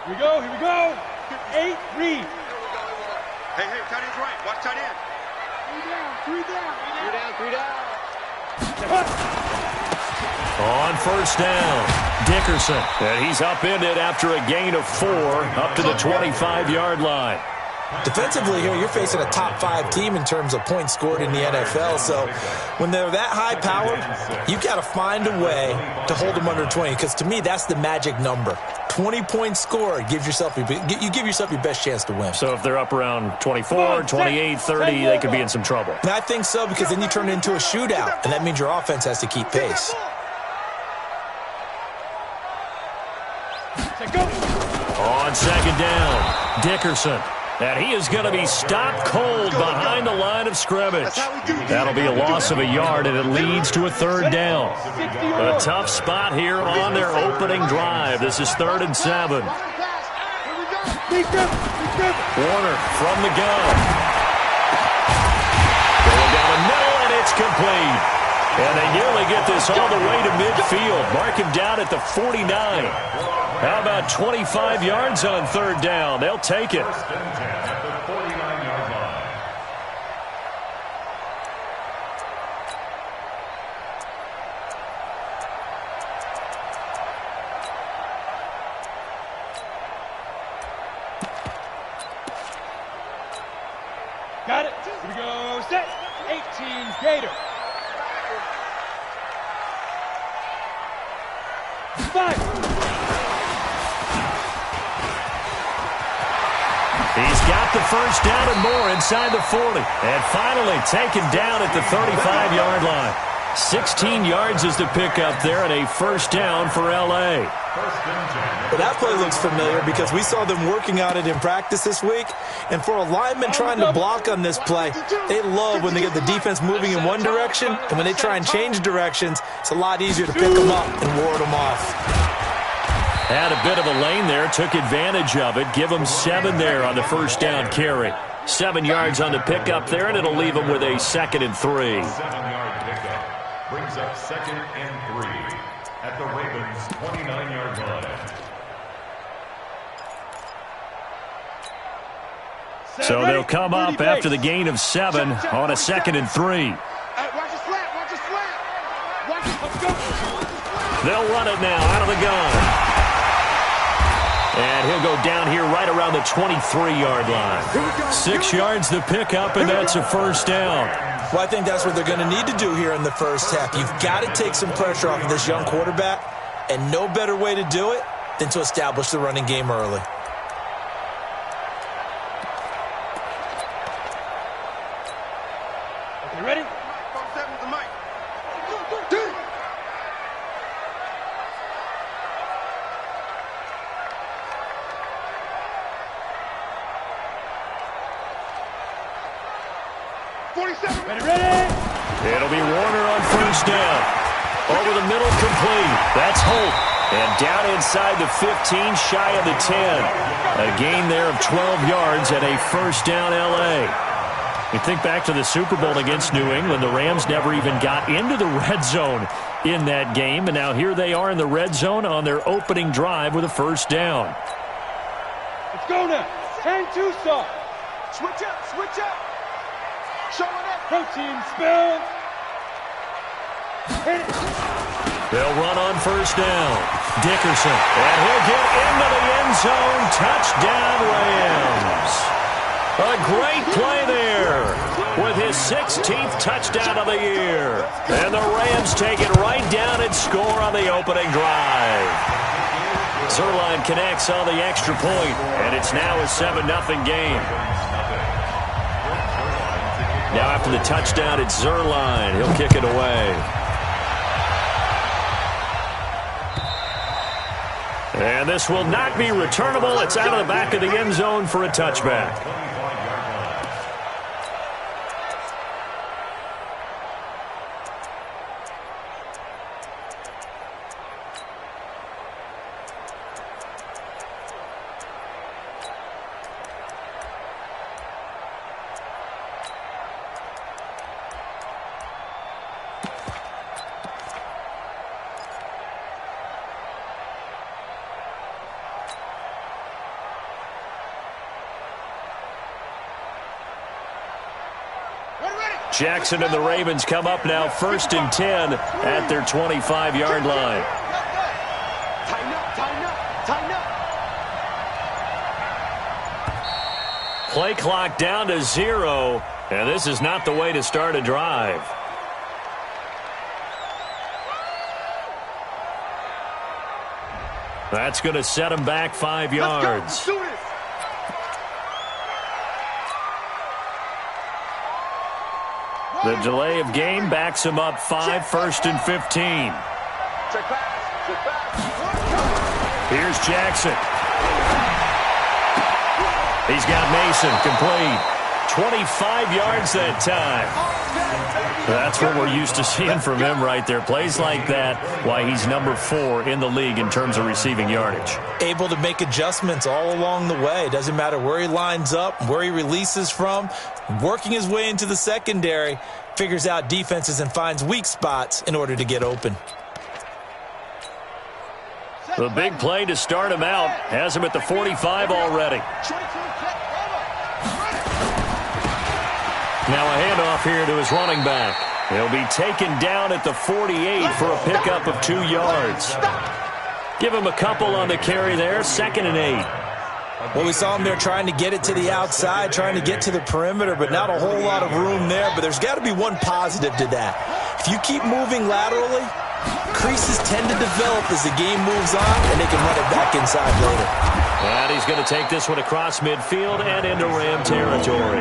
Here we go, here we go. 8, read. Hey, tight end's right. Watch tight end. 3 down. On first down, Dickerson. And he's upended after a gain of 4 up to the 25-yard line. Defensively here, you're facing a top-5 team in terms of points scored in the NFL. So when they're that high-powered, you've got to find a way to hold them under 20. Because to me, that's the magic number. 20 points scored, you give yourself your best chance to win. So if they're up around 24, 28, 30, they could be in some trouble. And I think so, because then you turn it into a shootout, and that means your offense has to keep pace. On second down, Dickerson. And he is going to be stopped cold behind the line of scrimmage. That'll be a loss of a yard, and it leads to a third down. A tough spot here on their opening drive. This is 3rd and 7. Warner from the gun. Going down the middle, and it's complete. And they nearly get this all the way to midfield. Mark him down at the 49. How about 25 yards on 3rd down? They'll take it. Got it. Here we go. Set. 18, Gator. 5. He's got the first down and more inside the 40. And finally taken down at the 35-yard line. 16 yards is the pickup there and a first down for L.A. Well, that play looks familiar because we saw them working on it in practice this week. And for a lineman trying to block on this play, they love when they get the defense moving in one direction. And when they try and change directions, it's a lot easier to pick them up and ward them off. Had a bit of a lane there, took advantage of it. Give them 7 there on the first down carry. 7 yards on the pickup there, and it'll leave them with a 2nd and 3. 7-yard pickup brings up 2nd and 3 at the Ravens' 29-yard line. So they'll come up after the gain of 7 on a 2nd and 3. They'll run it now out of the gun. And he'll go down here right around the 23-yard line. 6 yards the pickup, and that's a first down. Well, I think that's what they're going to need to do here in the first half. You've got to take some pressure off of this young quarterback, and no better way to do it than to establish the running game early. Okay, ready? It'll be Warner on first down. Over the middle, complete. That's Holt. And down inside the 15, shy of the 10. A gain there of 12 yards and a first down L.A. You think back to the Super Bowl against New England. The Rams never even got into the red zone in that game. And now here they are in the red zone on their opening drive with a first down. Let's go now. 10-2 start. Switch up. Showing up. Protein spill. Hit it. They'll run on first down. Dickerson. And he'll get into the end zone. Touchdown, Rams. A great play there with his 16th touchdown of the year. And the Rams take it right down and score on the opening drive. Zerline connects on the extra point, and it's now a 7-0 game. Now after the touchdown, it's Zerline. He'll kick it away. And this will not be returnable. It's out of the back of the end zone for a touchback. Jackson and the Ravens come up now 1st and 10 at their 25-yard line. Tighten up, tighten up, tighten up. Play clock down to 0, and this is not the way to start a drive. That's going to set him back 5 yards. Let's do this. The delay of game backs him up 5, 1st and 15. Check pass, check pass. Here's Jackson. He's got Mason complete. 25 yards that time. That's what we're used to seeing from him right there. Plays like that, why he's number 4 in the league in terms of receiving yardage. Able to make adjustments all along the way. Doesn't matter where he lines up, where he releases from. Working his way into the secondary, figures out defenses and finds weak spots in order to get open. The big play to start him out has him at the 45 already. Now a handoff here to his running back. He'll be taken down at the 48 for a pickup of 2 yards. Give him a couple on the carry there, 2nd and 8. Well, we saw him there trying to get it to the outside, trying to get to the perimeter, but not a whole lot of room there. But there's got to be one positive to that. If you keep moving laterally, creases tend to develop as the game moves on, and they can run it back inside later. And he's going to take this one across midfield and into Ram territory.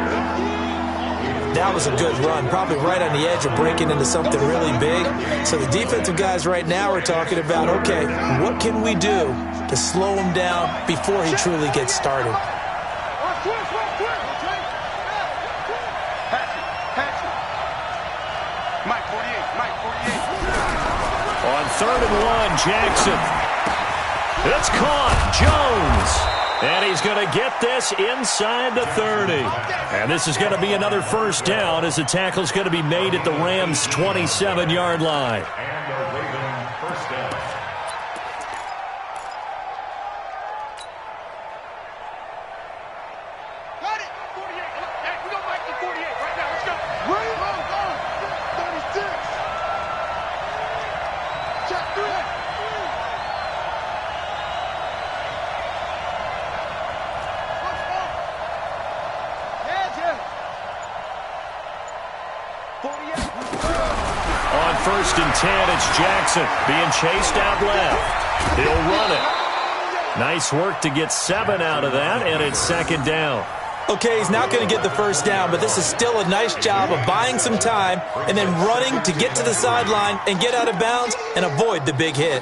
That was a good run, probably right on the edge of breaking into something really big. So the defensive guys right now are talking about, okay, what can we do to slow him down before he truly gets started? Mike 48, Mike 48. On 3rd and 1, Jackson. It's caught. Jones. And he's going to get this inside the 30. And this is going to be another 1st down as the tackle's going to be made at the Rams' 27-yard line. And a Raven 1st down. Got it. 48. Hey, we go Mike to 48 right now. Let's go. Where you going? 36. Check 3. On 1st and 10, it's Jackson being chased out left. He'll run it. Nice work to get 7 out of that, and it's 2nd down. Okay, he's not going to get the 1st down, but this is still a nice job of buying some time and then running to get to the sideline and get out of bounds and avoid the big hit.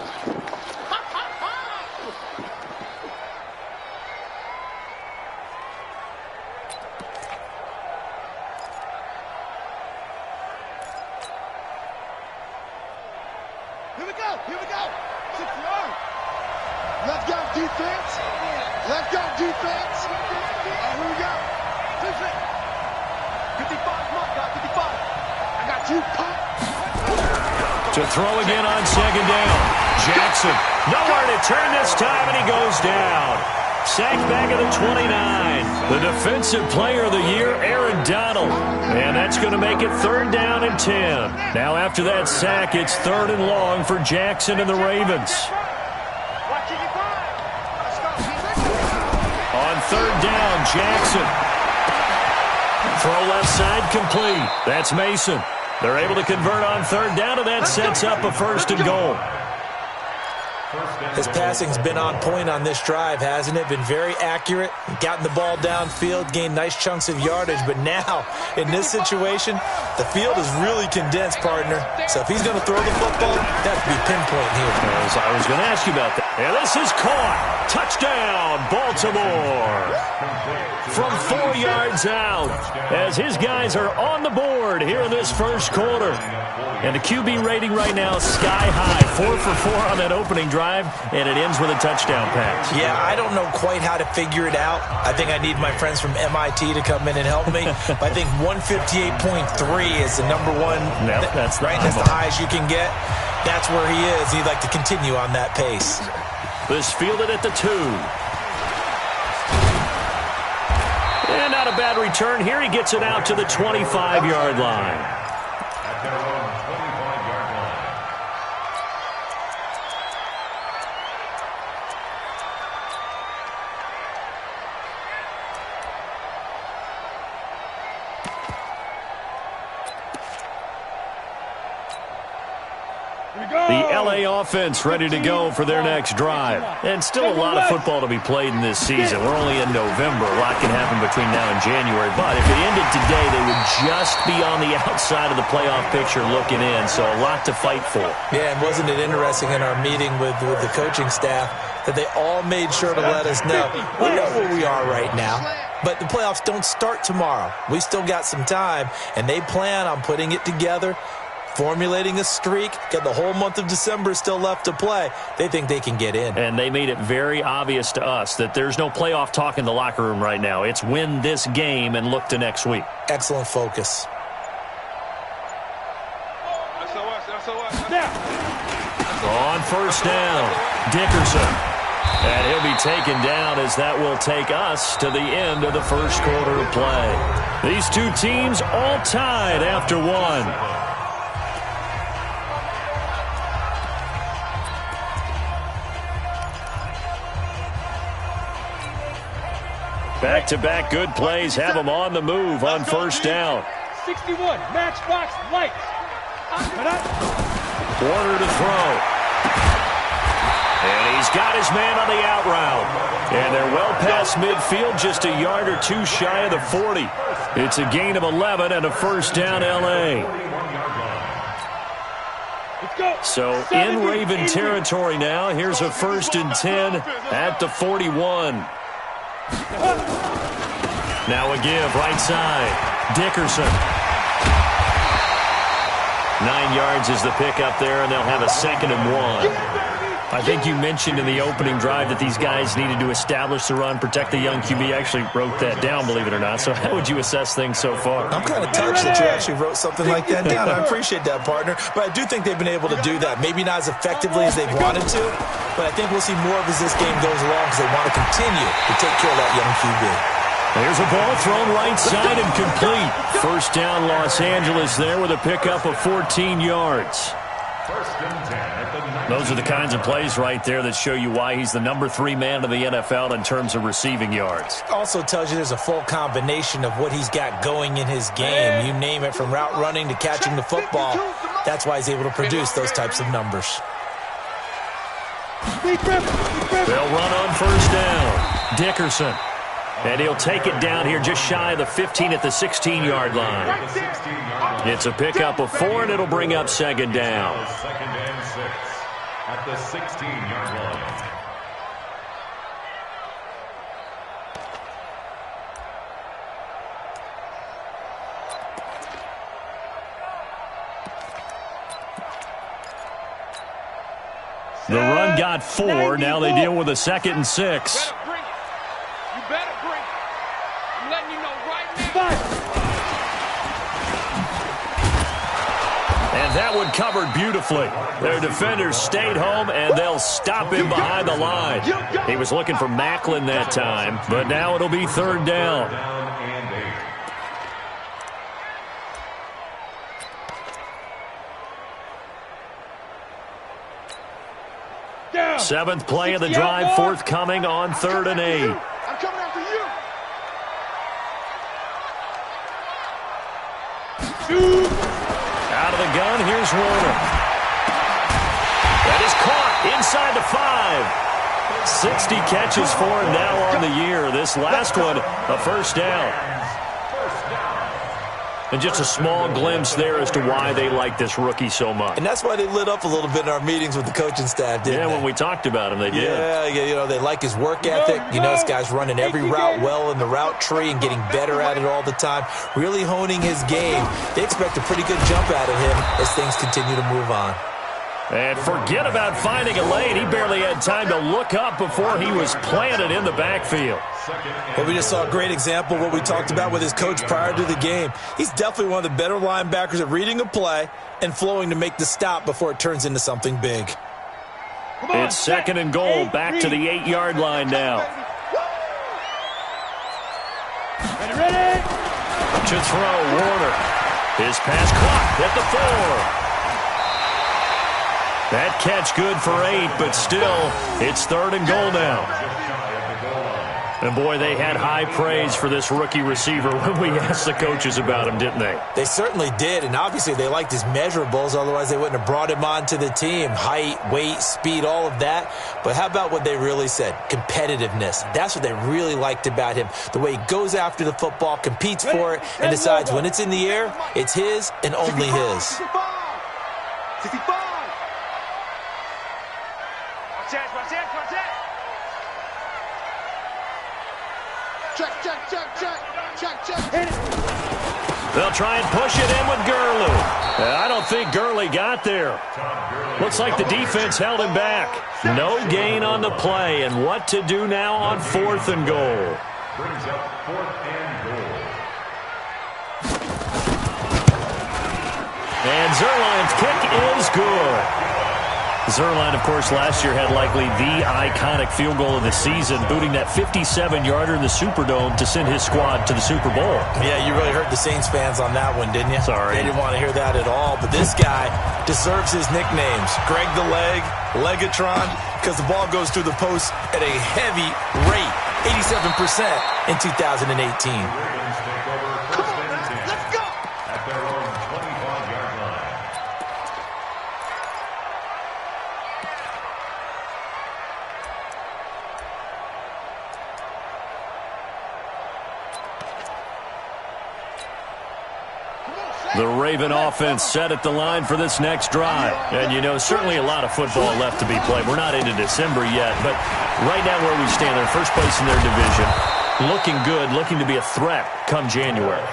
Here we go. 6 yards. Let's go, defense. Let's go, defense. Here we go. 55, come on, guys, 55. I got you, pump. To throw again on 2nd down. Jackson, nowhere to turn this time, and he goes down. Sacked back at the 29. The defensive player of the year, Aaron Donald. And that's going to make it 3rd down and 10. Now after that sack, it's 3rd and long for Jackson and the Ravens. On 3rd down, Jackson. Throw left side complete. That's Mason. They're able to convert on 3rd down, and that sets up a 1st and goal. His passing's been on point on this drive, hasn't it? Been very accurate, gotten the ball downfield, gained nice chunks of yardage. But now, in this situation, the field is really condensed, partner. So if he's going to throw the football, that has to be pinpoint here. I was going to ask you about that. And this is caught. Touchdown, Baltimore. From 4 yards out, as his guys are on the board here in this 1st quarter. And the QB rating right now, sky high. 4 for 4 on that opening drive, and it ends with a touchdown pass. Yeah, I don't know quite how to figure it out. I think I need my friends from MIT to come in and help me. But I think 158.3 is the number one. No, that's right. That's the highest you can get. That's where he is. He'd like to continue on that pace. This fielded at the 2. And not a bad return here. He gets it out to the 25-yard line. At their own 25-yard line. The LA offense ready to go for their next drive. And still a lot of football to be played in this season. We're only in November. A lot can happen between now and January. But if it ended today, they would just be on the outside of the playoff picture looking in. So a lot to fight for. Yeah, and wasn't it interesting in our meeting with the coaching staff that they all made sure to let us know, we know where we are right now, but the playoffs don't start tomorrow. We still got some time, and they plan on putting it together, formulating a streak, got the whole month of December still left to play. They think they can get in. And they made it very obvious to us that there's no playoff talk in the locker room right now. It's win this game and look to next week. Excellent focus. On first down, Dickerson. And he'll be taken down as that will take us to the end of the first quarter of play. These two teams all tied after one. Back-to-back good plays have them on the move on first down. 61, Matchbox Lights. Warner to throw. And he's got his man on the out route. And they're well past midfield, just a yard or two shy of the 40. It's a gain of 11 and a first down, L.A. So in Raven territory now. Here's a 1st and 10 at the 41. Now a give, right side. Dickerson. 9 yards is the pickup there, and they'll have a 2nd and 1. I think you mentioned in the opening drive that these guys needed to establish the run, protect the young QB. I actually wrote that down, believe it or not. So how would you assess things so far? I'm kind of touched that you actually wrote something like that down. I appreciate that, partner. But I do think they've been able to do that. Maybe not as effectively as they've wanted to, but I think we'll see more of as this game goes along because they want to continue to take care of that young QB. There's a ball thrown right side and complete. First down, Los Angeles there with a pickup of 14 yards. Those are the kinds of plays right there that show you why he's the number 3 man in the NFL in terms of receiving yards. Also tells you there's a full combination of what he's got going in his game. You name it, from route running to catching the football. That's why he's able to produce those types of numbers. They'll run on first down. Dickerson. And he'll take it down here just shy of the 15 at the 16-yard line. It's a pickup of 4, and it'll bring up 2nd down. 2nd and 6 at the 16-yard line. The run got 4. Now they deal with a 2nd and 6. And that one covered beautifully. Their defenders stayed home, and they'll stop him behind the line. He was looking for Macklin that time, but now it'll be 3rd down. Seventh play of the drive forthcoming on 3rd and 8. I'm coming after you. Out of the gun, here's Warner. That is caught inside the 5. 60 catches for him now on the year. This last one, a first down. And just a small glimpse there as to why they like this rookie so much. And that's why they lit up a little bit in our meetings with the coaching staff, didn't they? Yeah, when we talked about him, they did. Yeah, you know, they like his work ethic. You know, this guy's running every route well in the route tree and getting better at it all the time, really honing his game. They expect a pretty good jump out of him as things continue to move on. And forget about finding a lane. He barely had time to look up before he was planted in the backfield. Well, we just saw a great example of what we talked about with his coach prior to the game. He's definitely one of the better linebackers at reading a play and flowing to make the stop before it turns into something big. It's 2nd and goal, back to the 8-yard line now. Ready. To throw, Warner. His pass caught at the 4. That catch good for 8, but still, it's 3rd and goal now. And boy, they had high praise for this rookie receiver when we asked the coaches about him, didn't they? They certainly did, and obviously they liked his measurables, otherwise they wouldn't have brought him onto the team. Height, weight, speed, all of that. But how about what they really said? Competitiveness. That's what they really liked about him. The way he goes after the football, competes for it, and decides when it's in the air, it's his and only his. 65. Watch that. Hit it. They'll try and push it in with Gurley. I don't think Gurley got there. Looks like the defense held him back. No gain on the play, and what to do now on 4th and goal. Brings up 4th and goal. And Zerline's kick is good. Zerline, of course, last year had likely the iconic field goal of the season, booting that 57-yarder in the Superdome to send his squad to the Super Bowl. Yeah, you really hurt the Saints fans on that one, didn't you? Sorry. They didn't want to hear that at all. But this guy deserves his nicknames. Greg the Leg, Legatron, because the ball goes through the post at a heavy rate, 87% in 2018. Ravens take over 1st and 10. Let's go. At their own 25-yard line. The Raven offense set at the line for this next drive. And, you know, certainly a lot of football left to be played. We're not into December yet, but right now where we stand, they're first place in their division. Looking good, looking to be a threat come January.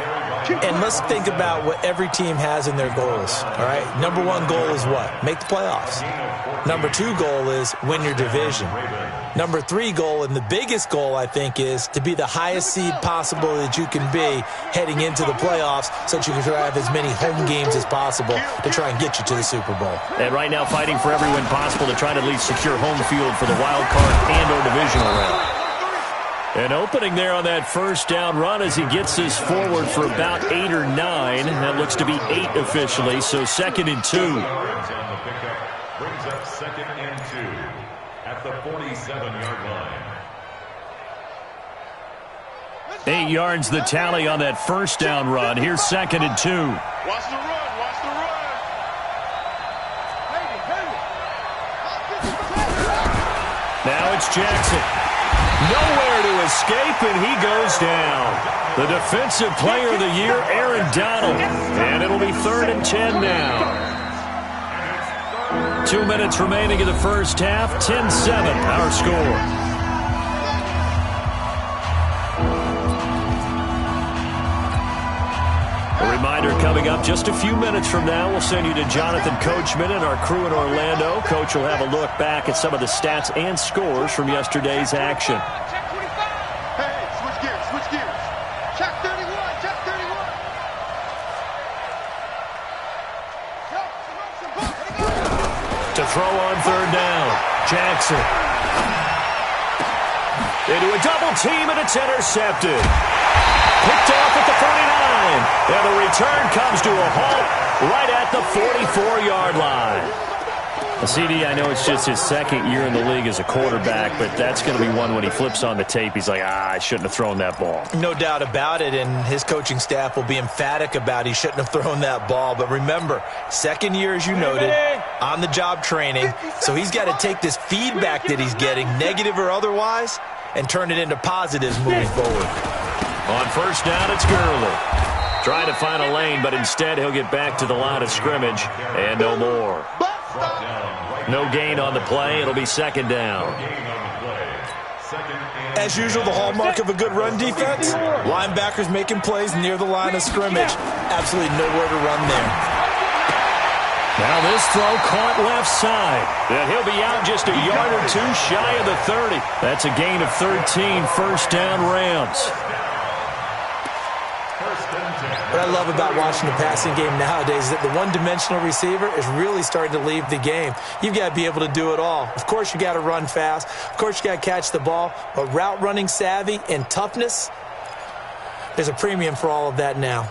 And let's think about what every team has in their goals, all right? Number 1 goal is what? Make the playoffs. Number 2 goal is win your division. Number 3 goal, and the biggest goal, I think, is to be the highest seed possible that you can be heading into the playoffs so that you can have as many home games as possible to try and get you to the Super Bowl. And right now fighting for every win possible to try to at least secure home field for the wild card and or divisional round. An opening there on that first down run as he gets us forward for about 8 or 9. That looks to be 8 officially, so 2nd and 2. Yards on the pickup. Brings up 2nd and 2 at the 47-yard line. 8 yards the tally on that first down run. Here's 2nd and 2. Watch the run. Now it's Jackson. Nowhere to escape, and he goes down. The Defensive Player of the Year, Aaron Donald. And it'll be 3rd and 10 now. 2 minutes remaining in the first half. 10-7, our score. A reminder coming up just a few minutes from now, we'll send you to Jonathan Coachman and our crew in Orlando. Coach will have a look back at some of the stats and scores from yesterday's action. Check 25. Hey, switch gears. Check 31. To throw on 3rd down, Jackson. Into a double team, and it's intercepted. Picked off at the 49, and the return comes to a halt right at the 44-yard line. CD, I know it's just his 2nd year in the league as a quarterback, but that's going to be one when he flips on the tape, he's like, I shouldn't have thrown that ball. No doubt about it, and his coaching staff will be emphatic about he shouldn't have thrown that ball. But remember, 2nd year, as you noted, on-the-job training, so he's got to take this feedback that he's getting, negative or otherwise, and turn it into positives moving forward. On first down, it's Gurley. Trying to find a lane, but instead he'll get back to the line of scrimmage, and no more. No gain on the play. It'll be 2nd down. As usual, the hallmark of a good run defense, linebackers making plays near the line of scrimmage. Absolutely nowhere to run there. Now this throw caught left side. And he'll be out just a yard or 2 shy of the 30. That's a gain of 13, first down Rams. What I love about watching the passing game nowadays is that the one-dimensional receiver is really starting to leave the game. You've got to be able to do it all. Of course, you got to run fast. Of course, you got to catch the ball. But route running savvy and toughness, There's a premium for all of that now.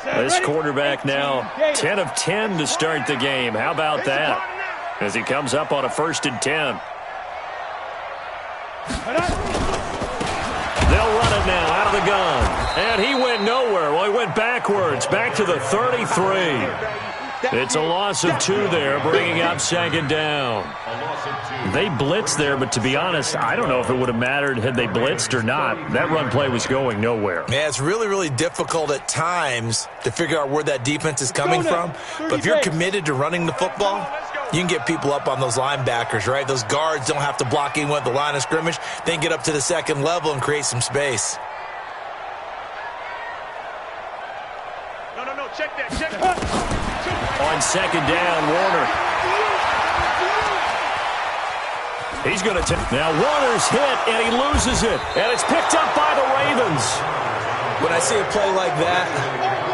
This quarterback now 10 of 10 to start the game. How about that? As he comes up on a 1st and 10. They'll run it now out of the gun. And he went nowhere. Well, he went backwards, back to the 33. It's a loss of 2 there, bringing up 2nd down. They blitzed there, but to be honest, I don't know if it would have mattered had they blitzed or not. That run play was going nowhere. Yeah, it's really, really difficult at times to figure out where that defense is coming from. But if you're committed to running the football, you can get people up on those linebackers, right? Those guards don't have to block anyone at the line of scrimmage. They can get up to the 2nd level and create some space. No, check that, check that. On 2nd down, Warner. He's going to take. Now Warner's hit, and he loses it. And it's picked up by the Ravens. When I see a play like that,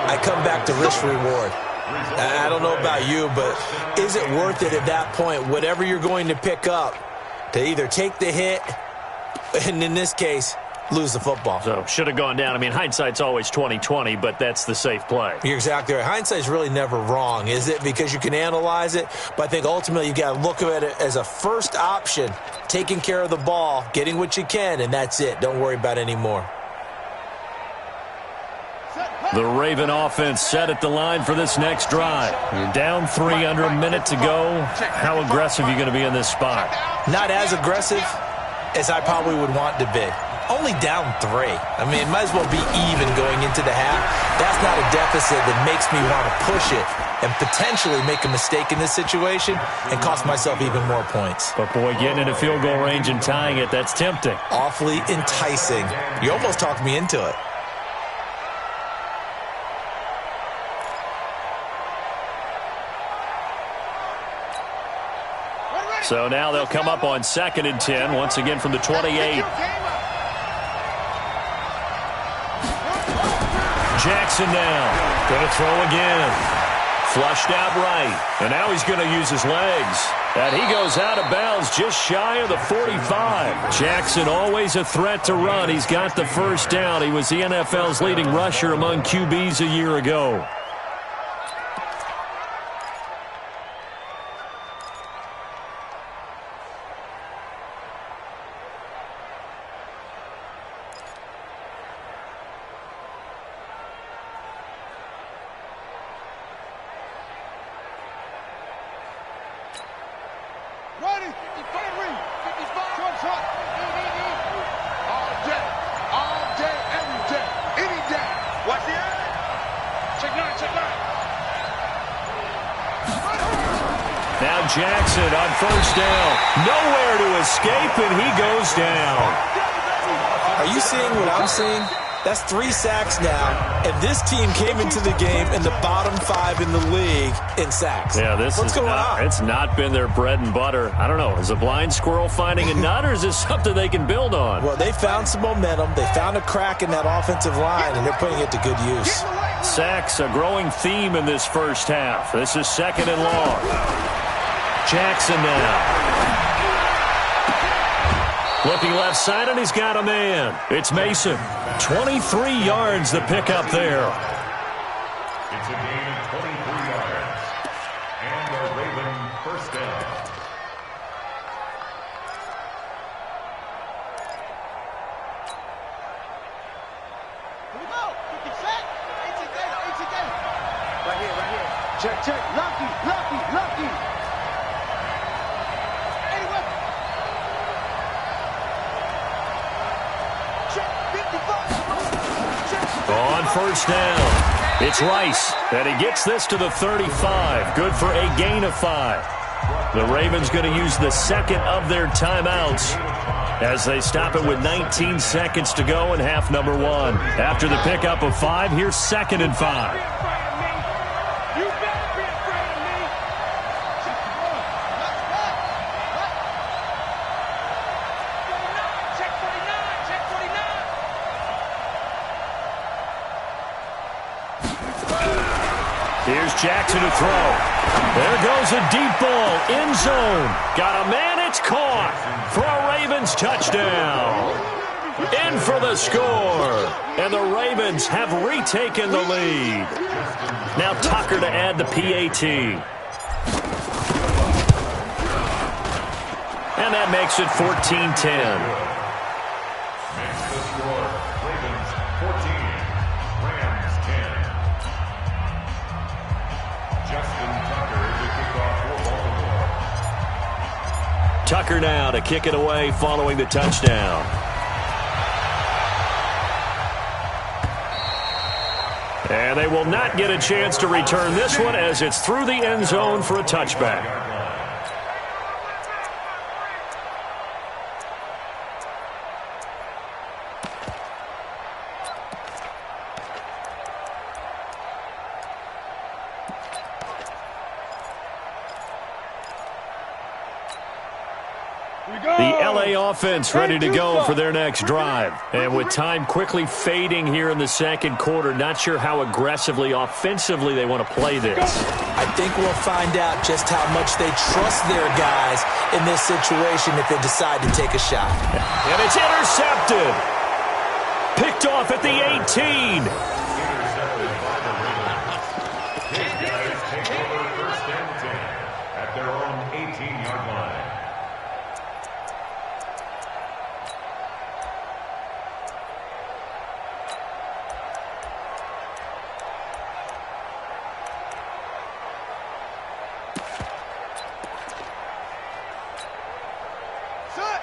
I come back to risk-reward. I don't know about you, but is it worth it at that point, whatever you're going to pick up, to either take the hit, and in this case, lose the football? So, should have gone down. I mean, hindsight's always 20/20, but that's the safe play. You're exactly right. Hindsight's really never wrong, is it? Because you can analyze it, but I think ultimately you got to look at it as a first option, taking care of the ball, getting what you can, and that's it. Don't worry about any more. The Raven offense set at the line for this next drive. You're down 3 under a minute to go. How aggressive are you going to be in this spot? Not as aggressive as I probably would want to be. Only down 3. I mean, it might as well be even going into the half. That's not a deficit that makes me want to push it and potentially make a mistake in this situation and cost myself even more points. But, boy, getting into field goal range and tying it, that's tempting. Awfully enticing. You almost talked me into it. So now they'll come up on 2nd and 10, once again from the 28. Jackson now, going to throw again. Flushed out right, and now he's going to use his legs. And he goes out of bounds just shy of the 45. Jackson always a threat to run. He's got the 1st down. He was the NFL's leading rusher among QBs a year ago. Now Jackson on 1st down. Nowhere to escape, and he goes down. Are you seeing what I'm seeing? That's 3 sacks now, and this team came into the game in the bottom 5 in the league in sacks. Yeah, what's going on? It's not been their bread and butter. I don't know. Is a blind squirrel finding a nut, or is this something they can build on? Well, they found some momentum. They found a crack in that offensive line, and they're putting it to good use. Sacks, a growing theme in this first half. This is 2nd and long. Jackson now. Looking left side, and he's got a man. It's Mason. 23 yards the pickup there. It's a gain of 23 yards. And a Raven 1st down. Here we go. 50 set. 18 game. Right here. Check. Lucky. On 1st down, it's Rice, and he gets this to the 35. Good for a gain of 5. The Ravens going to use the 2nd of their timeouts as they stop it with 19 seconds to go in half number 1. After the pickup of 5, here's 2nd and 5. Here's Jackson to throw. There goes a deep ball, end zone. Got a man, it's caught for a Ravens touchdown. In for the score. And the Ravens have retaken the lead. Now Tucker to add the PAT. And that makes it 14-10. Makes the score. Ravens 14, Rams 10. Justin Tucker to kick off for Baltimore. Tucker now to kick it away following the touchdown. And they will not get a chance to return this one as it's through the end zone for a touchback. The LA offense ready to go for their next drive. And with time quickly fading here in the second quarter, not sure how aggressively, offensively they want to play this. I think we'll find out just how much they trust their guys in this situation if they decide to take a shot. And it's intercepted. Picked off at the 18. Intercepted by the Ravens. His guys take over first and 10 at their own 18-yard line.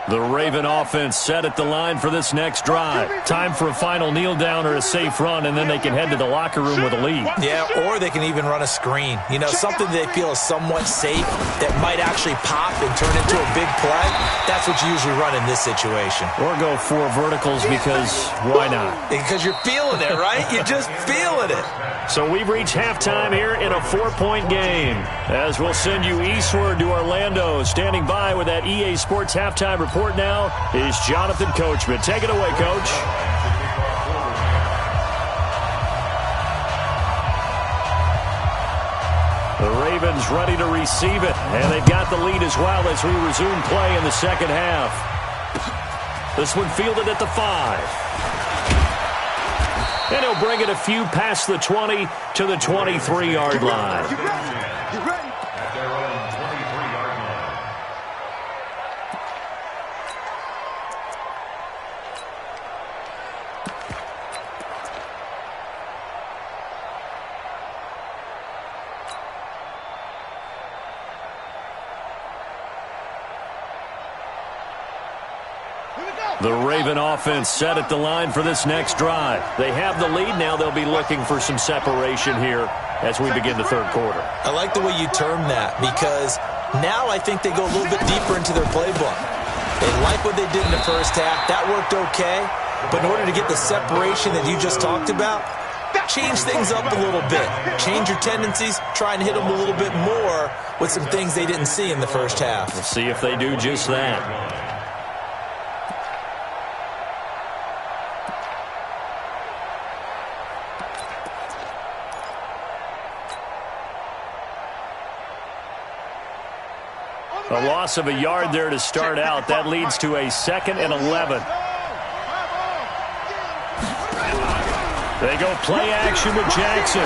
The Raven offense set at the line for this next drive. Time for a final kneel down or a safe run, and then they can head to the locker room with a lead. Yeah, or they can even run a screen. You know, something they feel is somewhat safe that might actually pop and turn into a big play. That's what you usually run in this situation. Or go 4 verticals because why not? Because you're feeling it, right? You're just feeling it. So we've reached halftime here in a 4-point game. As we'll send you eastward to Orlando. Standing by with that EA Sports halftime report now is Jonathan Coachman. Take it away, Coach. The Ravens ready to receive it, and they've got the lead as well as we resume play in the second half. This one fielded at the 5. And he'll bring it a few past the 20 to the 23-yard line. At their own 23-yard line. The Raven offense set at the line for this next drive. They have the lead. Now they'll be looking for some separation here as we begin the third quarter. I like the way you term that because now I think they go a little bit deeper into their playbook. They like what they did in the first half. That worked okay. But in order to get the separation that you just talked about, change things up a little bit. Change your tendencies. Try and hit them a little bit more with some things they didn't see in the first half. We'll see if they do just that. A loss of a yard there to start out. That leads to a 2nd and 11. They go play action with Jackson.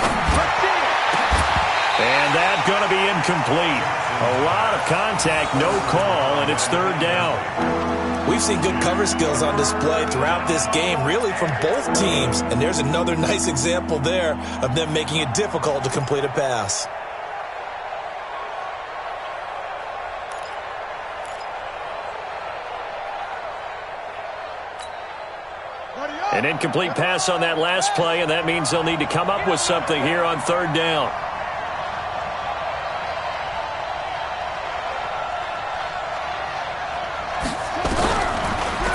And that's going to be incomplete. A lot of contact, no call, and it's 3rd down. We've seen good cover skills on display throughout this game, really from both teams. And there's another nice example there of them making it difficult to complete a pass. An incomplete pass on that last play, and that means they'll need to come up with something here on 3rd down.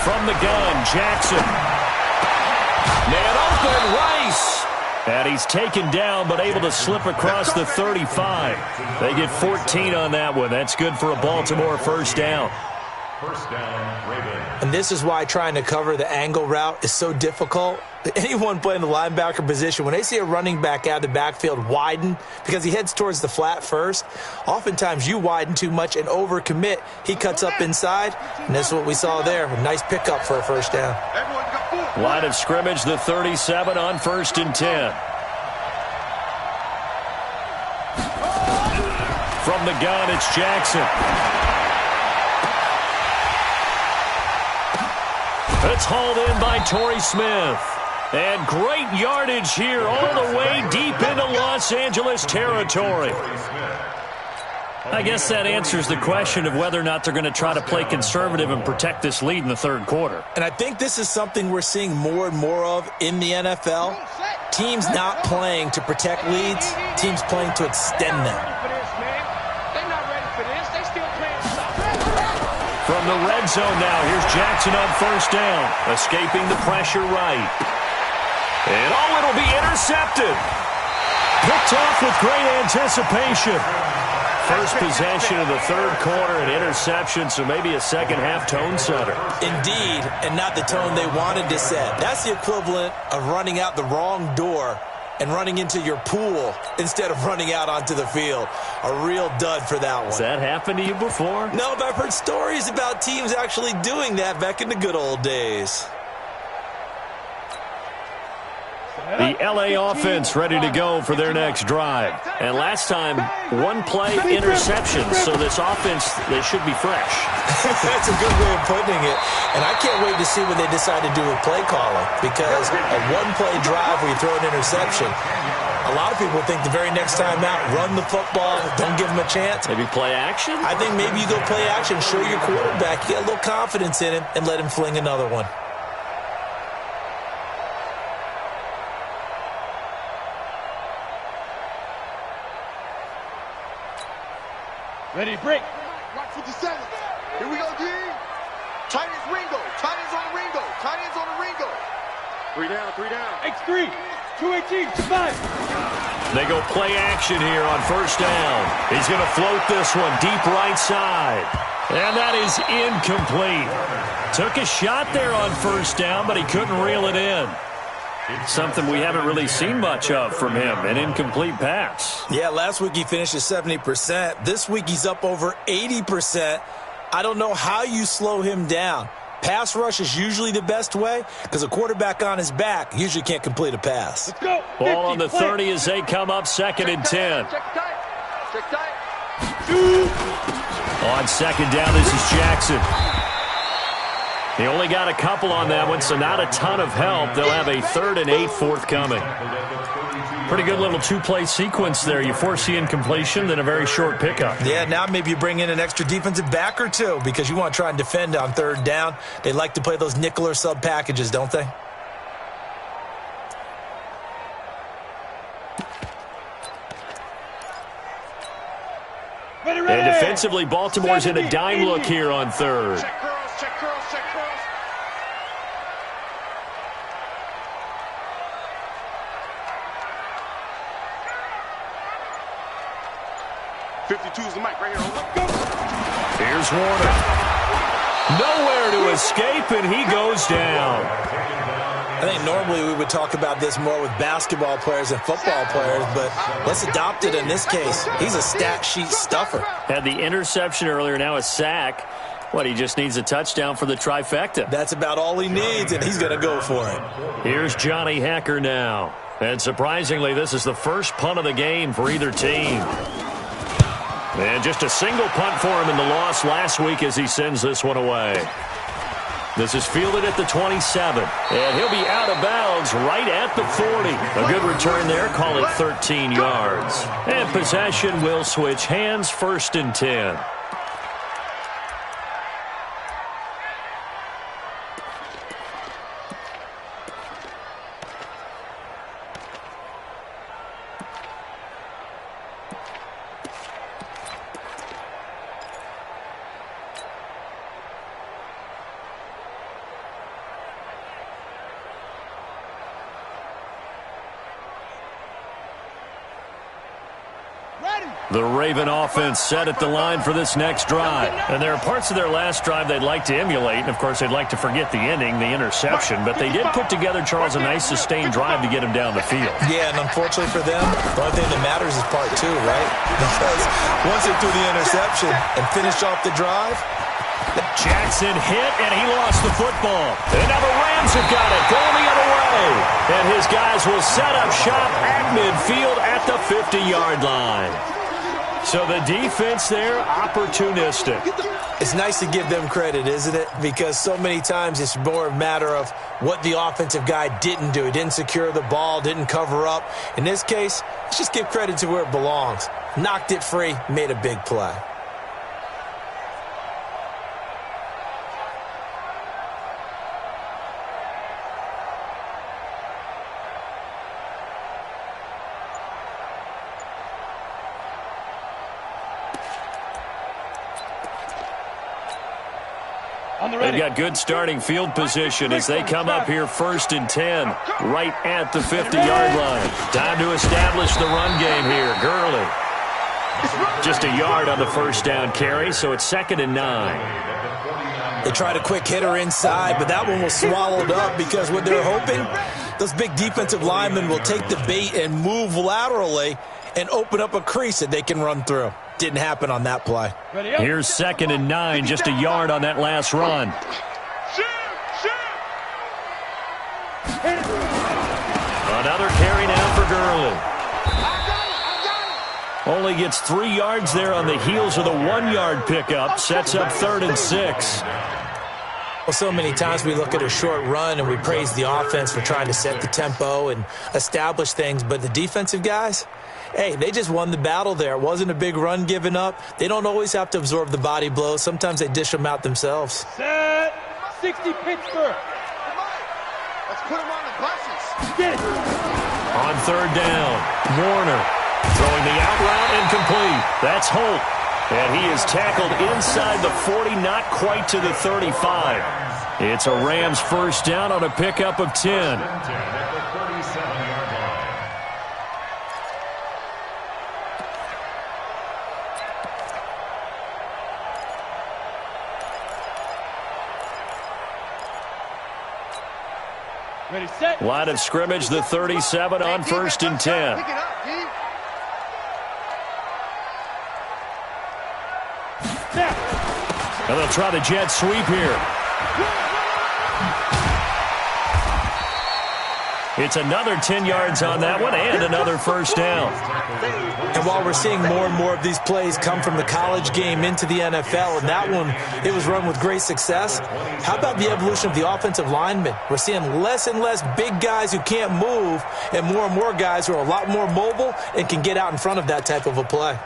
From the gun, Jackson. Man open, Rice. And he's taken down, but able to slip across the 35. They get 14 on that one. That's good for a Baltimore 1st down. 1st down, Ravens. And this is why trying to cover the angle route is so difficult. Anyone playing the linebacker position, when they see a running back out of the backfield widen because he heads towards the flat first, oftentimes you widen too much and overcommit. He cuts up inside, and that's what we saw there. A nice pickup for a 1st down. Line of scrimmage, the 37 on 1st and 10. From the gun, it's Jackson. It's hauled in by Torrey Smith. And great yardage here all the way deep into Los Angeles territory. I guess that answers the question of whether or not they're going to try to play conservative and protect this lead in the third quarter. And I think this is something we're seeing more and more of in the NFL. Teams not playing to protect leads, teams playing to extend them. From the red zone now, here's Jackson on 1st down, escaping the pressure right. And it'll be intercepted. Picked off with great anticipation. First possession of the third quarter, an interception, so maybe a second-half tone setter. Indeed, and not the tone they wanted to set. That's the equivalent of running out the wrong door and running into your pool instead of running out onto the field. A real dud for that one. Has that happened to you before? No, but I've heard stories about teams actually doing that back in the good old days. The L.A. offense ready to go for their next drive. And last time, one play interception, so this offense, they should be fresh. That's a good way of putting it. And I can't wait to see what they decide to do with play calling, because a one-play drive where you throw an interception, a lot of people think the very next time out, run the football, don't give them a chance. Maybe play action? I think maybe you go play action, show your quarterback, get a little confidence in him, and let him fling another one. Ready, break. Watch for the center. Here we go, D. Tight ends Ringo. Tight ends on the Ringo. Tight ends on the Ringo. 3 down, 3 down. X3, 218, survive. They go play action here on 1st down. He's going to float this one deep right side. And that is incomplete. Took a shot there on 1st down, but he couldn't reel it in. Something we haven't really seen much of from him, an incomplete pass. Yeah, last week he finished at 70%. This week he's up over 80%. I don't know how you slow him down. Pass rush is usually the best way because a quarterback on his back usually can't complete a pass. Let's go. Ball on the 30 as they come up 2nd and 10. Check tight. Check tight. On 2nd down, this is Jackson. He only got a couple on that one, so not a ton of help. They'll have a 3rd and 8 forthcoming. Pretty good little two-play sequence there. You force the incompletion, then a very short pickup. Yeah, now maybe you bring in an extra defensive back or two because you want to try and defend on 3rd down. They like to play those nickel or sub packages, don't they? Ready. And defensively, Baltimore's in a dime look here on 3rd. Check curls, check curls, check curls. 52's the mic right here. Here's Warner. Nowhere to escape, and he goes down. I think normally we would talk about this more with basketball players and football players, but let's adopt it in this case. He's a stat sheet stuffer. Had the interception earlier, now a sack. What, he just needs a touchdown for the trifecta. That's about all he needs, and he's going to go for it. Here's Johnny Hacker now. And surprisingly, this is the first punt of the game for either team. And just a single punt for him in the loss last week as he sends this one away. This is fielded at the 27, and he'll be out of bounds right at the 40. A good return there, call it 13 yards. And possession will switch hands, 1st and 10. The Raven offense set at the line for this next drive. And there are parts of their last drive they'd like to emulate. And, of course, they'd like to forget the ending, the interception. But they did put together, Charles, a nice sustained drive to get him down the field. Yeah, and unfortunately for them, the only thing that matters is part 2, right? Because once they threw the interception and finished off the drive, Jackson hit, and he lost the football. And now the Rams have got it, going the other way. And his guys will set up shop at midfield at the 50-yard line. So the defense there, opportunistic. It's nice to give them credit, isn't it? Because so many times it's more a matter of what the offensive guy didn't do. He didn't secure the ball, didn't cover up. In this case, let's just give credit to where it belongs. Knocked it free, made a big play. They've got good starting field position as they come up here 1st and 10, right at the 50-yard line. Time to establish the run game here. Gurley. Just a yard on the first down carry, so it's 2nd and 9. They tried a quick hitter inside, but that one was swallowed up because what they're hoping, those big defensive linemen will take the bait and move laterally and open up a crease that they can run through. Didn't happen on that play. Here's 2nd and 9, just a yard on that last run. Another carry now for Gurley. Only gets 3 yards there on the heels of the 1-yard pickup. Sets up 3rd and 6. Well, so many times we look at a short run and we praise the offense for trying to set the tempo and establish things, but the defensive guys, hey, they just won the battle there. It wasn't a big run given up. They don't always have to absorb the body blows. Sometimes they dish them out themselves. Set 60 Pittsburgh. Let's put them on the buses. Get it. On 3rd down, Warner throwing the out route incomplete. That's Holt. And he is tackled inside the 40, not quite to the 35. It's a Rams first down on a pickup of 10. Ready, set. Line of scrimmage, the 37 on 1st and 10. Pick it up, D. And they'll try the jet sweep here. It's another 10 yards on that one and another first down. And while we're seeing more and more of these plays come from the college game into the NFL, and that one, it was run with great success, how about the evolution of the offensive linemen? We're seeing less and less big guys who can't move and more guys who are a lot more mobile and can get out in front of that type of a play.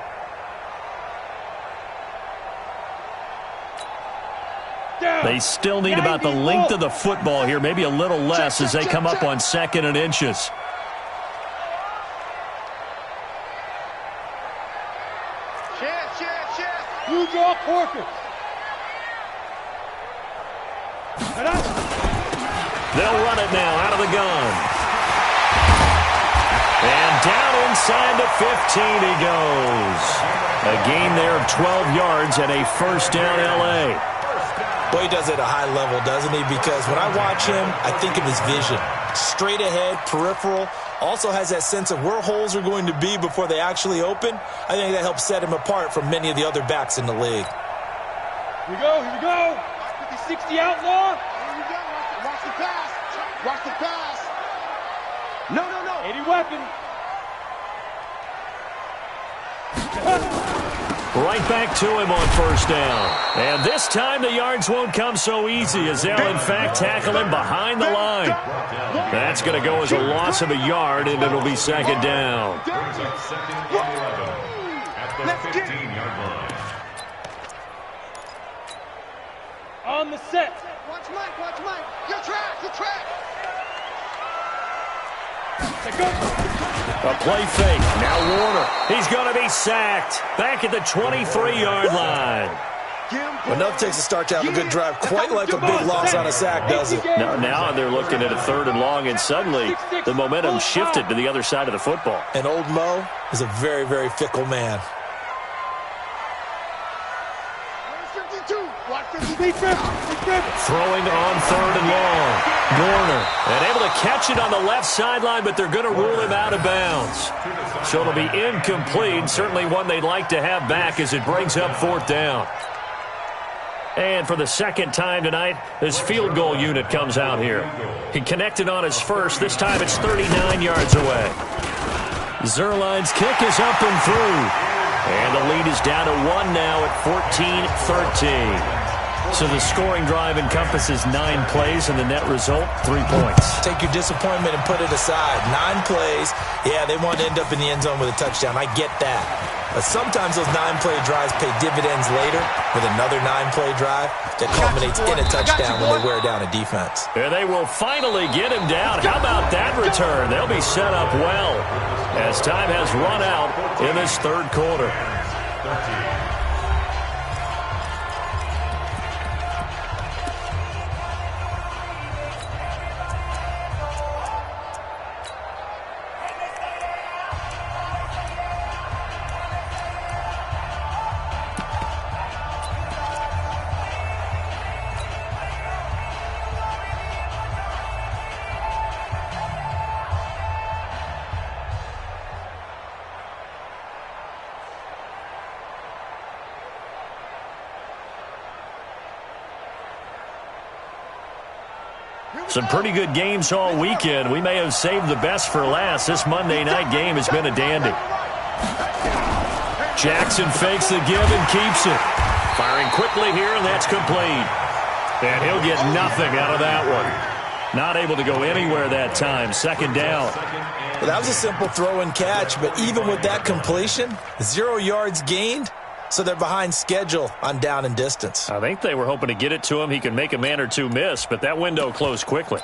They still need about the length of the football here, maybe a little less as they come up on 2nd and inches. Blue draw Porkers. They'll run it now out of the gun. And down inside the 15 he goes. A gain there of 12 yards and a first down L.A. Well, he does it at a high level, doesn't he? Because when I watch him, I think of his vision. Straight ahead, peripheral. Also has that sense of where holes are going to be before they actually open. I think that helps set him apart from many of the other backs in the league. Here we go, here we go. 50-60 outlaw. Here we go. Watch the pass. Watch the pass. No. 80 weapon. Right back to him on first down. And this time the yards won't come so easy as they'll in fact tackle him behind the line. That's going to go as a loss of a yard, and it'll be 2nd down. Let's get it. On the set. Watch Mike. Your track. Set, go. A play fake. Now Warner. He's going to be sacked. Back at the 23-yard line. Enough takes to start to have a good drive. Quite like a big loss on a sack, does it? Now they're looking at a 3rd and long, and suddenly the momentum shifted to the other side of the football. And old Mo is a very, very fickle man. Throwing on 3rd and long. Warner, and able to catch it on the left sideline, but they're going to rule him out of bounds. So it'll be incomplete. Certainly one they'd like to have back as it brings up 4th down. And for the second time tonight, this field goal unit comes out here. He connected on his first. This time it's 39 yards away. Zuerlein's kick is up and through. And the lead is down to 1 now at 14-13. So the scoring drive encompasses 9 plays, and the net result, 3 points. Take your disappointment and put it aside. 9 plays. Yeah, they want to end up in the end zone with a touchdown. I get that. But sometimes those 9-play drives pay dividends later with another 9-play drive that culminates in a touchdown when they wear down a defense. And they will finally get him down. How about that return? They'll be set up well as time has run out in this third quarter. Some pretty good games all weekend. We may have saved the best for last. This Monday night game has been a dandy. Jackson fakes the give and keeps it. Firing quickly here, and that's complete. And he'll get nothing out of that one. Not able to go anywhere that time. Second down. Well, that was a simple throw and catch, but even with that completion, 0 yards gained. So they're behind schedule on down and distance. I think they were hoping to get it to him. He could make a man or two miss, but that window closed quickly.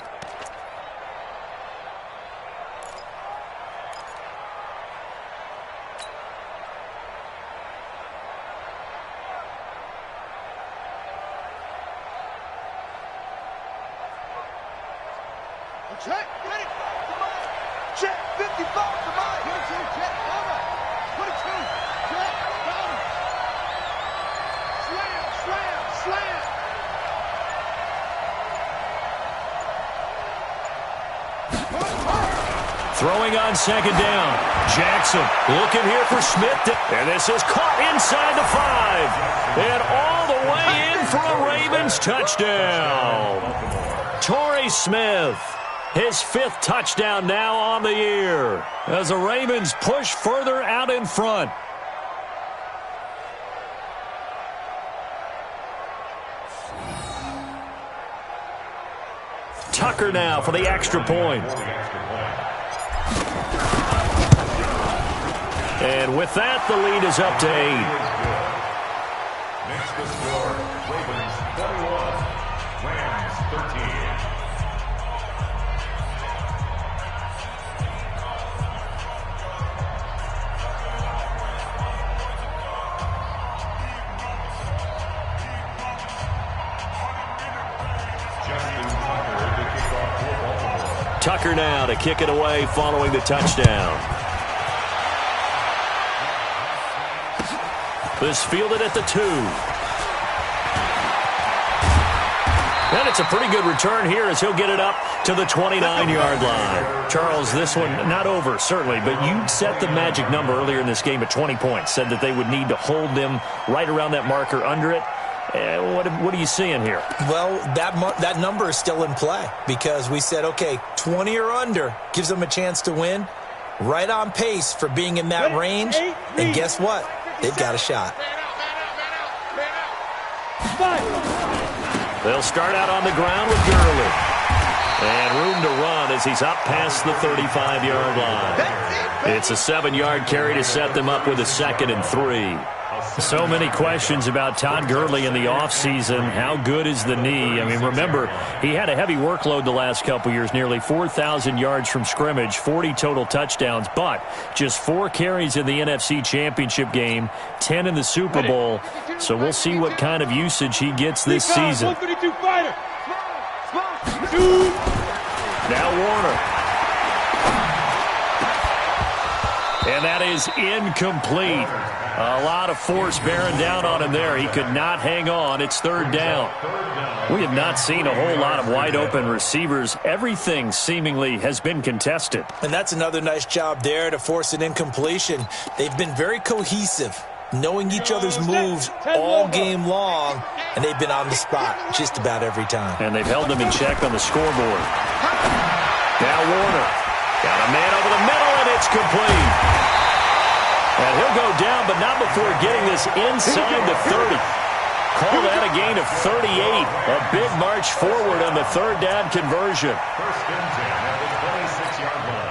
Check, ready, check, 55, combined. 22, check, over. 22, check, down. Slam, slam, slam. Throwing on second down. Jackson looking here for Smith. And this is caught inside the 5. And all the way in for a Ravens touchdown. Torrey Smith. His 5th touchdown now on the year as the Ravens push further out in front. Tucker now for the extra point. And with that, the lead is up to 8. Next to score, Ravens 21, Rams 13. Tucker now to kick it away following the touchdown. This fielded at the 2. And it's a pretty good return here as he'll get it up to the 29-yard line. Charles, this one not over, certainly, but you set the magic number earlier in this game at 20 points, said that they would need to hold them right around that marker under it. What are you seeing here? Well, that number is still in play because we said, okay, 20 or under gives them a chance to win. Right on pace for being in that range. And guess what? They've got a shot. They'll start out on the ground with Gurley. And room to run as he's up past the 35-yard line. It's a 7-yard carry to set them up with a 2nd and 3. So many questions about Todd Gurley in the offseason. How good is the knee? I mean, remember, he had a heavy workload the last couple years, nearly 4,000 yards from scrimmage, 40 total touchdowns, but just 4 carries in the NFC Championship game, 10 in the Super Bowl. So we'll see what kind of usage he gets this season. Now Warner. And that is incomplete. A lot of force bearing down on him there. He could not hang on. It's 3rd down. We have not seen a whole lot of wide-open receivers. Everything seemingly has been contested. And that's another nice job there to force an incompletion. They've been very cohesive knowing each other's moves all game long, and they've been on the spot just about every time. And they've held them in check on the scoreboard. Now Warner. Got a man over the middle, and it's complete. And he'll go down, but not before getting this inside the 30. Call that a gain of 38. A big march forward on the third down conversion. First and 10 at the 26-yard line.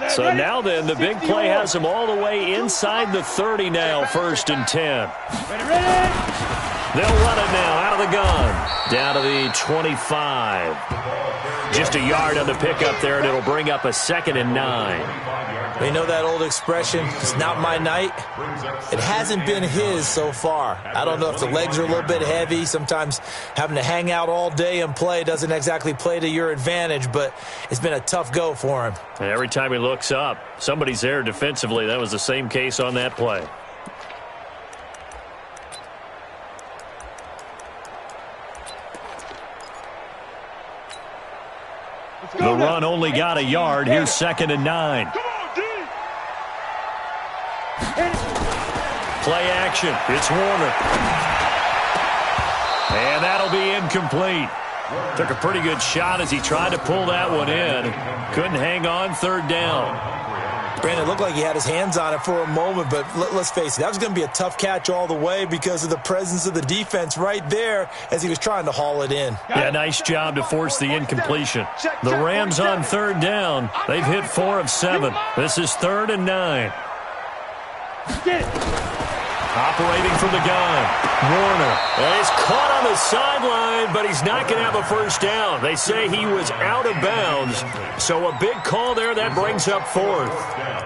So now then, the big play has them all the way inside the 30 now, first and 10. They'll run it now out of the gun. Down to the 25. Just a yard on the pickup there, and it'll bring up a 2nd and 9. You know that old expression, it's not my night? It hasn't been his so far. I don't know if the legs are a little bit heavy. Sometimes having to hang out all day and play doesn't exactly play to your advantage, but it's been a tough go for him. And every time he looks up, somebody's there defensively. That was the same case on that play. The run only got a yard. Here's 2nd and 9. Play action. It's Warner. And that'll be incomplete. Took a pretty good shot as he tried to pull that one in. Couldn't hang on, 3rd down. Brandon, it looked like he had his hands on it for a moment, but let's face it, that was going to be a tough catch all the way because of the presence of the defense right there as he was trying to haul it in. Yeah, nice job to force the incompletion. The Rams on 3rd down. They've hit 4 of 7. This is 3rd and 9. Operating from the gun, Warner. And he's caught on the sideline, but he's not going to have a first down. They say he was out of bounds. So a big call there that brings up 4th.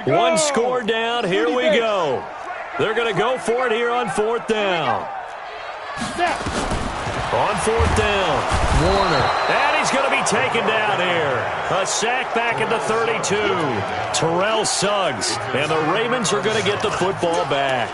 One score down. Here we go. They're going to go for it here on 4th down. On 4th down, Warner. And he's going to be taken down here. A sack back at the 32. Terrell Suggs. And the Ravens are going to get the football back.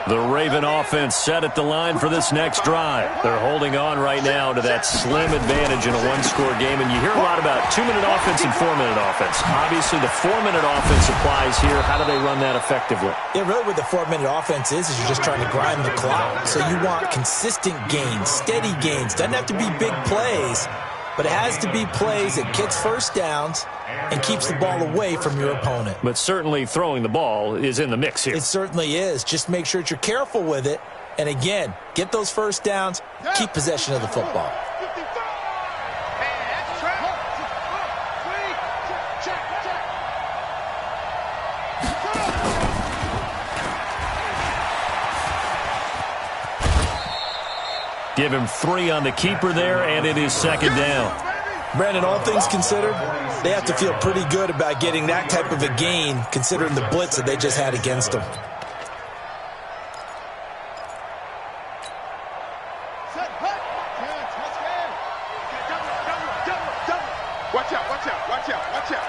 The Raven offense set at the line for this next drive. They're holding on right now to that slim advantage in a one-score game. And you hear a lot about 2-minute offense and 4-minute offense. Obviously, the 4-minute offense applies here. How do they run that effectively? Yeah, really what the 4-minute offense is you're just trying to grind the clock. So you want consistent gains, steady gains. Doesn't have to be big plays, but it has to be plays that gets first downs and keeps the ball away from your opponent. But certainly throwing the ball is in the mix here. It certainly is. Just make sure that you're careful with it. And again, get those first downs, keep possession of the football. Give him 3 on the keeper there, and it is 2nd down. Brandon, all things considered, they have to feel pretty good about getting that type of a gain, considering the blitz that they just had against them. Watch out, watch out, watch out, watch out.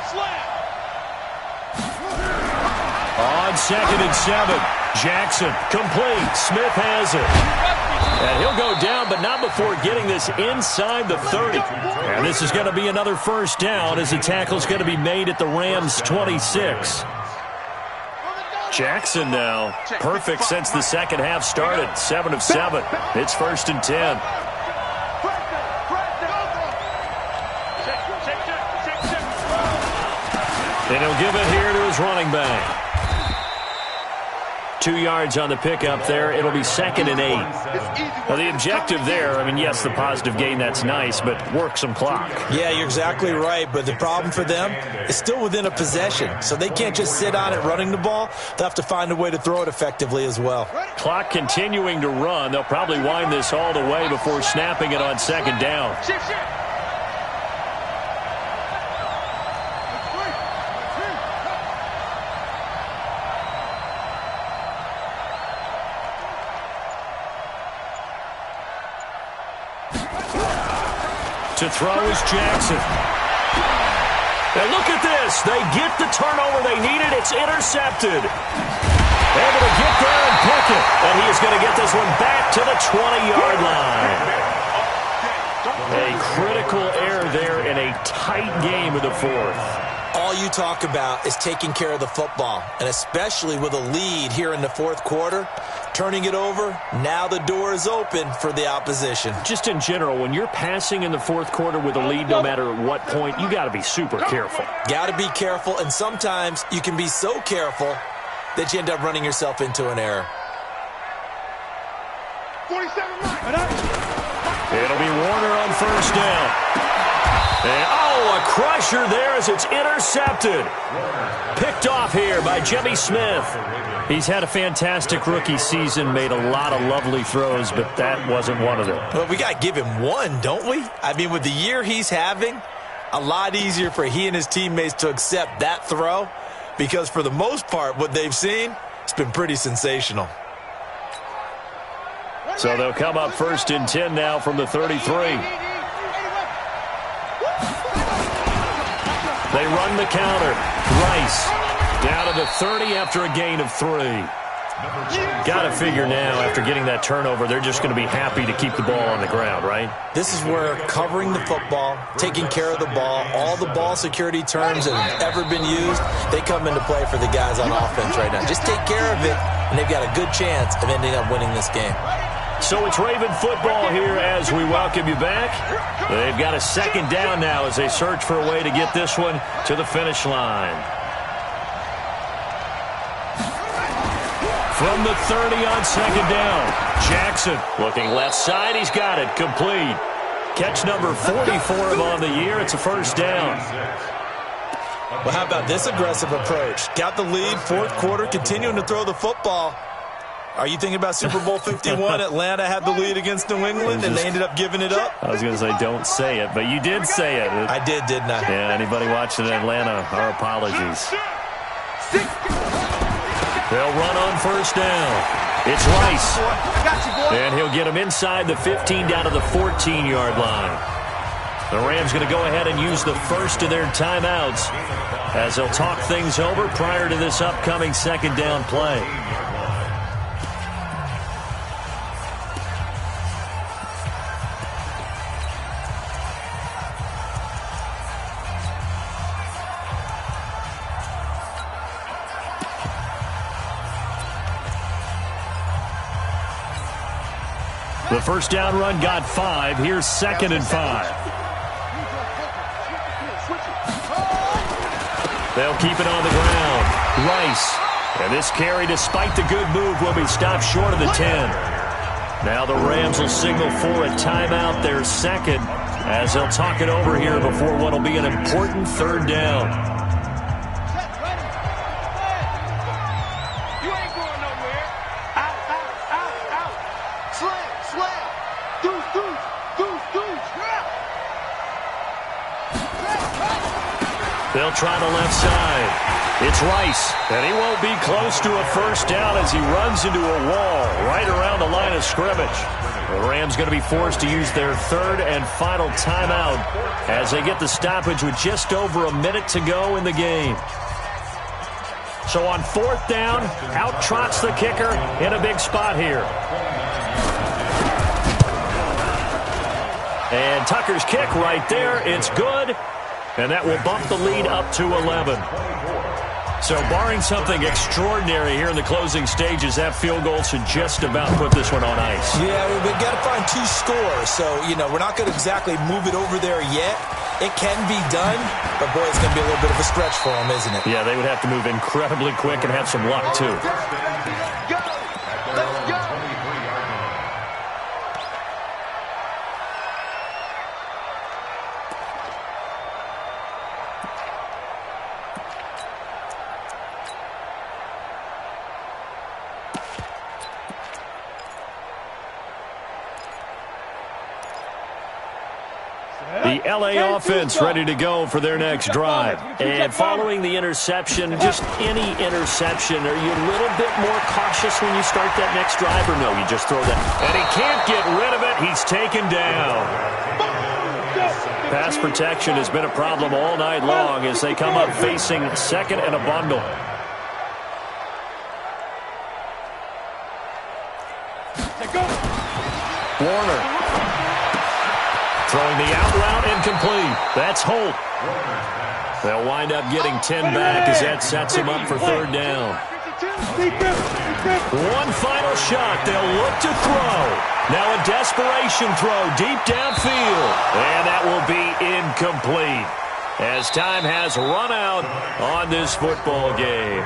Slam. On 2nd and 7, Jackson complete. Smith has it. And he'll go down, but not before getting this inside the 30. And this is going to be another first down as the tackle's going to be made at the Rams' 26. Jackson now, perfect since the second half started. 7 of 7. It's 1st and 10. And he'll give it here to his running back. 2 yards on the pickup there. It'll be 2nd and 8. Now, the objective there, I mean, yes, the positive gain, that's nice, but work some clock. Yeah, you're exactly right, but the problem for them is still within a possession, so they can't just sit on it running the ball. They'll have to find a way to throw it effectively as well. Clock continuing to run. They'll probably wind this all the way before snapping it on 2nd down. To throw is Jackson. And look at this. They get the turnover they needed. It's intercepted. Able to get there and pick it. And he is going to get this one back to the 20-yard line. A critical error there in a tight game of the 4th. All you talk about is taking care of the football, and especially with a lead here in the 4th quarter, turning it over, now the door is open for the opposition. Just in general, when you're passing in the 4th quarter with a lead, no matter at what point, you got to be super careful. Got to be careful, and sometimes you can be so careful that you end up running yourself into an error. 47. It'll be Warner on 1st down. And, a crusher there as it's intercepted. Picked off here by Jimmy Smith. He's had a fantastic rookie season, made a lot of lovely throws, but that wasn't one of them. Well, we got to give him one, don't we? I mean, with the year he's having, a lot easier for he and his teammates to accept that throw because for the most part, what they've seen, it's been pretty sensational. So they'll come up 1st and 10 now from the 33. They run the counter. Rice down to the 30 after a gain of 3. Got to figure now, after getting that turnover, they're just going to be happy to keep the ball on the ground, right? This is where covering the football, taking care of the ball, all the ball security terms that have ever been used, they come into play for the guys on offense right now. Just take care of it, and they've got a good chance of ending up winning this game. So it's Raven football here as we welcome you back. They've got a 2nd down now as they search for a way to get this one to the finish line. From the 30 on 2nd down, Jackson looking left side. He's got it. Complete. Catch number 44 of him on the year. It's a 1st down. Well, how about this aggressive approach? Got the lead, 4th quarter, continuing to throw the football. Are you thinking about Super Bowl 51? Atlanta had the lead against New England, and they ended up giving it up? I was going to say, don't say it, but you did say it. I did, didn't I? Yeah, anybody watching in Atlanta, our apologies. They'll run on 1st down. It's Rice. And he'll get him inside the 15 down to the 14-yard line. The Rams going to go ahead and use the first of their timeouts as they'll talk things over prior to this upcoming 2nd down play. The 1st down run got 5. Here's 2nd and 5. They'll keep it on the ground. Rice. And this carry, despite the good move, will be stopped short of the 10. Now the Rams will signal for a timeout, their 2nd, as they'll talk it over here before what will be an important 3rd down. They'll try the left side. It's Rice, and he won't be close to a 1st down as he runs into a wall right around the line of scrimmage. The Rams going to be forced to use their 3rd and final timeout as they get the stoppage with just over a minute to go in the game. So on 4th down, out trots the kicker in a big spot here. And Tucker's kick right there. It's good. And that will bump the lead up to 11. So barring something extraordinary here in the closing stages, that field goal should just about put this one on ice. Yeah, we've got to find 2 scores. So, we're not going to exactly move it over there yet. It can be done, but, boy, it's going to be a little bit of a stretch for them, isn't it? Yeah, they would have to move incredibly quick and have some luck, too. The LA offense ready to go for their next drive. And following the interception, just any interception, are you a little bit more cautious when you start that next drive, or no, you just throw that? And he can't get rid of it. He's taken down. Pass protection has been a problem all night long as they come up facing second and a bundle. Warner. Throwing the out route incomplete. That's Holt. They'll wind up getting 10 back as that sets him up for third down. One final shot. They'll look to throw. Now a desperation throw deep downfield. And that will be incomplete as time has run out on this football game.